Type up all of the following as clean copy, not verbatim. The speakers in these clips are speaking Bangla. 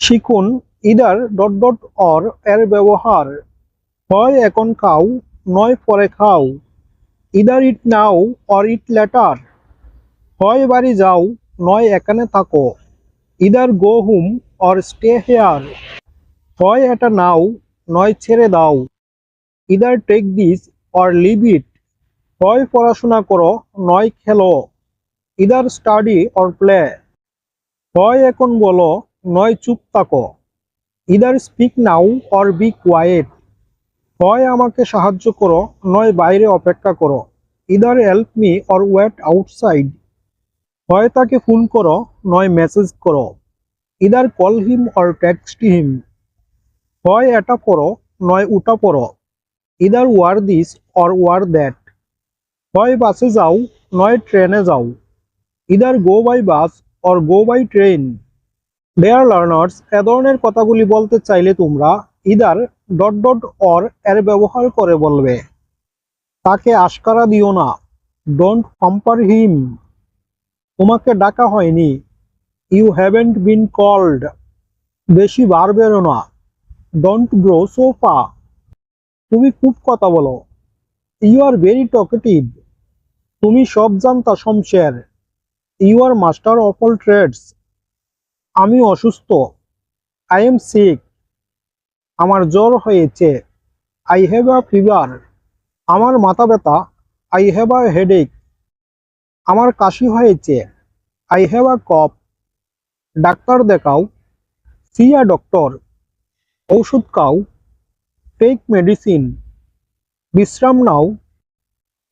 শিখুন ইদার ডট ডট অর এর ব্যবহার। হয় এখন খাও, নয় পরে খাও। Either eat now or eat later. হয় বাড়ি যাও, নয় এখানে থাকো। Either go home or stay here. হয় এটা নাও, নয় ছেড়ে দাও। Either take this or leave it. হয় পড়াশোনা করো, নয় খেলো। Either study or play. হয় এখন বলো, নয় চুপ থাকো। Either speak now or be quiet. হয় আমাকে সাহায্য করো, নয় বাইরে অপেক্ষা করো। Either help me or wait outside. হয় তাকে ফোন করো, নয় মেসেজ করো। Either call him or text him. হয় এটা পড়ো, নয় ওটা পড়ো। Either wear this or wear that. হয় বাসে যাও, নয় ট্রেনে যাও। Either go by bus or go by train. Dear learners, এ ধরনের কথাগুলি বলতে চাইলে তোমরা ইদার ডট ডট অর এর ব্যবহার করে বলবে। তাকে আশকারা দিও না, ডোন্ট পাম্পার হিম। তোমাকে ডাকা হয়নি, ইউ হ্যাভেন্ট বিন কল্ড। বেশি বার বেরো না, ডোন্ট গ্রো সো ফা। তুমি খুব কথা বলো, ইউ আর ভেরি টকেটিভ। তুমি সব জানতা Shamsher, you are master of all trades. আমি অসুস্থ, আই এম সিক। আমার জ্বর হয়েছে, আই হ্যাভ আ ফিভার। আমার মাথা ব্যথা, আই হ্যাভ আ হেডেক। আমার কাশি হয়েছে, I have a cough. Doctor দেখাও, সি আ ডক্টর। ঔষধ খাও, টেক মেডিসিন। বিশ্রাম নাও,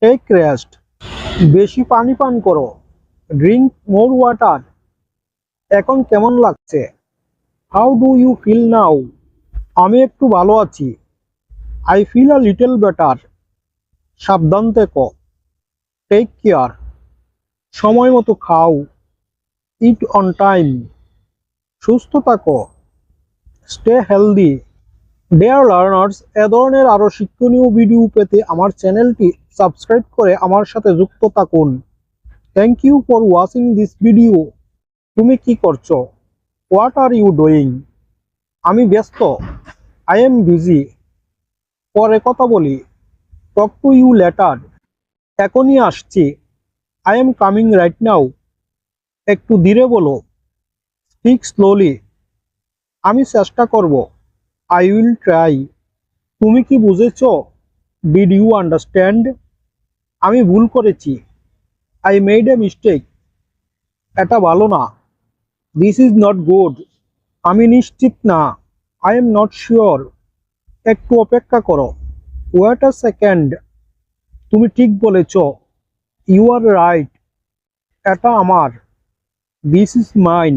টেক রেস্ট। বেশি পানি পান করো, ড্রিঙ্ক মোর ওয়াটার। এখন কেমন লাগছে, how do you feel now. আমি একটু ভালো আছি, I feel a little better. সাবধান থেকো, টেক কেয়ার। সময় মতো খাও, ইট অন টাইম। সুস্থ থাকো, স্টে হেলদি। ডিয়ার লার্নার্স, এ ধরনের আরো শিক্ষণীয় ভিডিও পেতে আমার চ্যানেলটি সাবস্ক্রাইব করে আমার সাথে যুক্ত থাকুন। Thank you for watching this video. তুমি কি করছো, হোয়াট আর ইউ ডুইং। আমি ব্যস্ত, আই এম বিজি। পরে কথা বলি, টক টু ইউ লেটার। এখনই আসছি, I am coming right now. একটু ধীরে বলো, স্পিক স্লোলি। আমি চেষ্টা করব, আই উইল ট্রাই। তুমি কি বুঝেছো, ডিড ইউ আন্ডারস্ট্যান্ড। আমি ভুল করেছি, আই মেড এ মিস্টেক। এটা ভালো না, দিস ইজ নট গুড। আমি নিশ্চিত না, আই এম নট শিওর। একটু অপেক্ষা করো, ওয়েট আ সেকেন্ড। তুমি ঠিক বলেছ, ইউ আর রাইট। এটা আমার, দিস ইজ মাইন।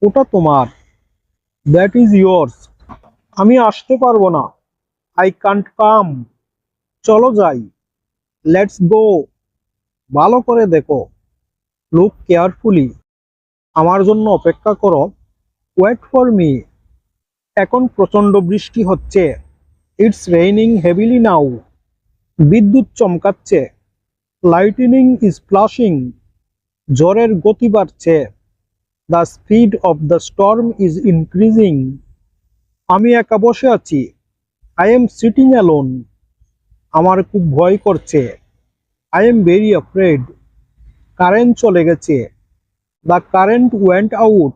ওটা তোমার, দ্যাট ইজ ইয়োর্স। আমি আসতে পারবো না, আই কান্ট কাম। চলো যাই, লেটস গো। ভালো করে দেখো, লুক কেয়ারফুলি। আমার জন্য অপেক্ষা করো, ওয়েট ফর মি। এখন প্রচন্ড বৃষ্টি হচ্ছে, ইটস রেইনিং হেভিলি নাও। বিদ্যুৎ চমকাচ্ছে, লাইটনিং ইজ ফ্লাশিং। ঝড়ের গতি বাড়ছে, the speed of the storm is increasing. আমি একা বসে আছি, আই এম সিটিং অ্যালোন। আমার খুব ভয় করছে, I am very afraid. Current চলে গেছে, দ্য কারেন্ট ওয়েন্ট আউট।